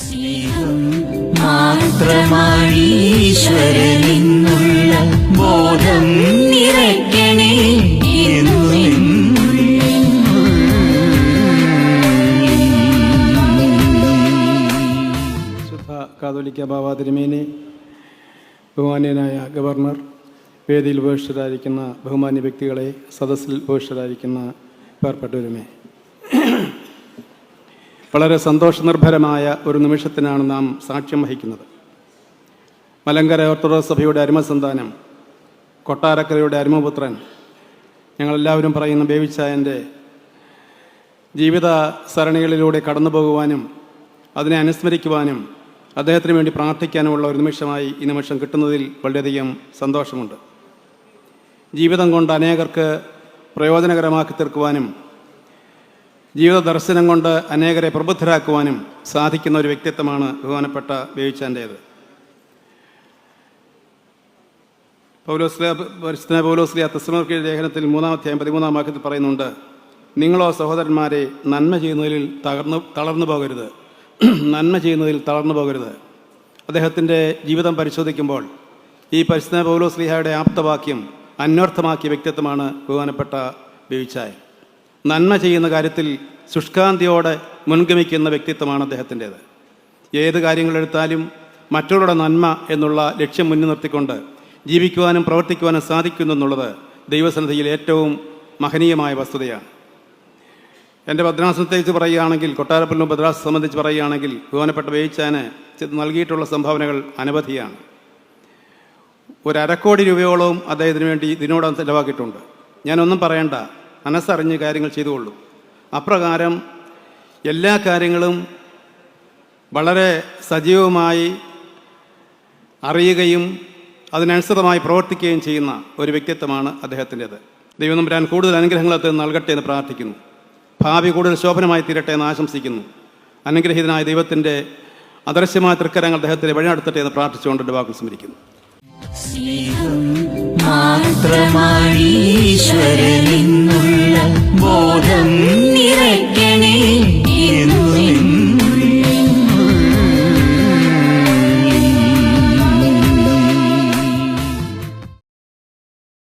സ്നേഹം മാത്രമായി ഈശ്വരനിന്നുള്ള ബോധം നിറയ്ക്കണേ ശുദ്ധ കാതോലിക്ക ബാബ തിരുമേനി, ബഹുമാന്യനായ ഗവർണർ, വേദിയിൽ ഉപേക്ഷിതരായിരിക്കുന്ന ബഹുമാന്യ വ്യക്തികളെ, സദസ്സിൽ ഉപേക്ഷിതരായിരിക്കുന്ന പേർപ്പെട്ടവരുമേ, വളരെ സന്തോഷനിർഭരമായ ഒരു നിമിഷത്തിനാണ് നാം സാക്ഷ്യം വഹിക്കുന്നത്. മലങ്കര ഓർത്തഡോക്സ് സഭയുടെ അരുമസന്താനം, കൊട്ടാരക്കരയുടെ അരുമപുത്രൻ, ഞങ്ങളെല്ലാവരും പറയുന്ന ബേബിച്ചായൻ്റെ ജീവിത സരണികളിലൂടെ കടന്നു പോകുവാനും അതിനെ അനുസ്മരിക്കുവാനും അദ്ദേഹത്തിന് വേണ്ടി പ്രാർത്ഥിക്കാനുമുള്ള ഒരു നിമിഷമായി ഈ നിമിഷം കിട്ടുന്നതിൽ വളരെയധികം സന്തോഷമുണ്ട്. ജീവിതം കൊണ്ട് അനേകർക്ക് പ്രയോജനകരമാക്കി തീർക്കുവാനും ജീവിത ദർശനം കൊണ്ട് അനേകരെ പ്രബുദ്ധരാക്കുവാനും സാധിക്കുന്ന ഒരു വ്യക്തിത്വമാണ് ബഹുമാനപ്പെട്ട ബേബിച്ചാൻ്റേത്. പൗലോസ്ലിയ തെസ്സലോനിക്കർ ലേഖനത്തിൽ 3-ാം അധ്യായം 13-ാം വാക്യത്തിൽ പറയുന്നുണ്ട്, നിങ്ങളോ സഹോദരന്മാരെ നന്മ ചെയ്യുന്നതിൽ തളർന്നു പോകരുത്. നന്മ ചെയ്യുന്നതിൽ തളർന്നു പോകരുത്. അദ്ദേഹത്തിൻ്റെ ജീവിതം പരിശോധിക്കുമ്പോൾ ഈ പരിശുദ്ധ പൗലോസ്ലിഹയുടെ ആപ്തവാക്യം അന്വർത്ഥമാക്കിയ വ്യക്തിത്വമാണ് ബഹുമാനപ്പെട്ട ബേബിച്ചായ. നന്മ ചെയ്യുന്ന കാര്യത്തിൽ ശുഷ്കാന്തിയോടെ മുൻഗമിക്കുന്ന വ്യക്തിത്വമാണ് അദ്ദേഹത്തിൻ്റേത്. ഏത് കാര്യങ്ങളെടുത്താലും മറ്റുള്ളവരുടെ നന്മ എന്നുള്ള ലക്ഷ്യം മുന്നിൽ നിർത്തിക്കൊണ്ട് ജീവിക്കുവാനും പ്രവർത്തിക്കുവാനും സാധിക്കുന്നു എന്നുള്ളത് ദൈവസന്നിധിയിൽ ഏറ്റവും മഹനീയമായ വസ്തുതയാണ്. എൻ്റെ ഭദ്രാസനത്തെക്കുറിച്ച് പറയുകയാണെങ്കിൽ, കൊട്ടാരപ്പള്ളി ഭദ്രാസനം സംബന്ധിച്ച് പറയുകയാണെങ്കിൽ, ബഹുമാനപ്പെട്ട ബേബിച്ചാന് നൽകിയിട്ടുള്ള സംഭാവനകൾ അനവധിയാണ്. 1.25 കോടി രൂപയോളവും അദ്ദേഹത്തിന് വേണ്ടി ഇതിനോടകം ചിലവാക്കിയിട്ടുണ്ട്. ഞാനൊന്നും പറയണ്ട, മനസ്സറിഞ്ഞ് കാര്യങ്ങൾ ചെയ്തുകൊള്ളൂ. അപ്രകാരം എല്ലാ കാര്യങ്ങളും വളരെ സജീവമായി അറിയുകയും അതിനനുസൃതമായി പ്രവർത്തിക്കുകയും ചെയ്യുന്ന ഒരു വ്യക്തിത്വമാണ് അദ്ദേഹത്തിൻ്റേത്. ദൈവം തമ്പുരാൻ കൂടുതൽ അനുഗ്രഹങ്ങളൊക്കെ നൽകട്ടെ എന്ന് പ്രാർത്ഥിക്കുന്നു. ഭാവി കൂടുതൽ ശോഭനമായി തീരട്ടെ എന്ന് ആശംസിക്കുന്നു. അനുഗ്രഹീതനായ ദൈവത്തിൻ്റെ അദൃശ്യമായ തൃക്കരങ്ങൾ അദ്ദേഹത്തെ വഴിനടത്തട്ടെ എന്ന് പ്രാർത്ഥിച്ചുകൊണ്ട് എൻ്റെ വാക്കുകൾ സ്മരിക്കുന്നു. സ്നേഹം മാത്രമായി ഈശ്വരനിന്നുള്ള ബോധം നിറയ്ക്കണേ.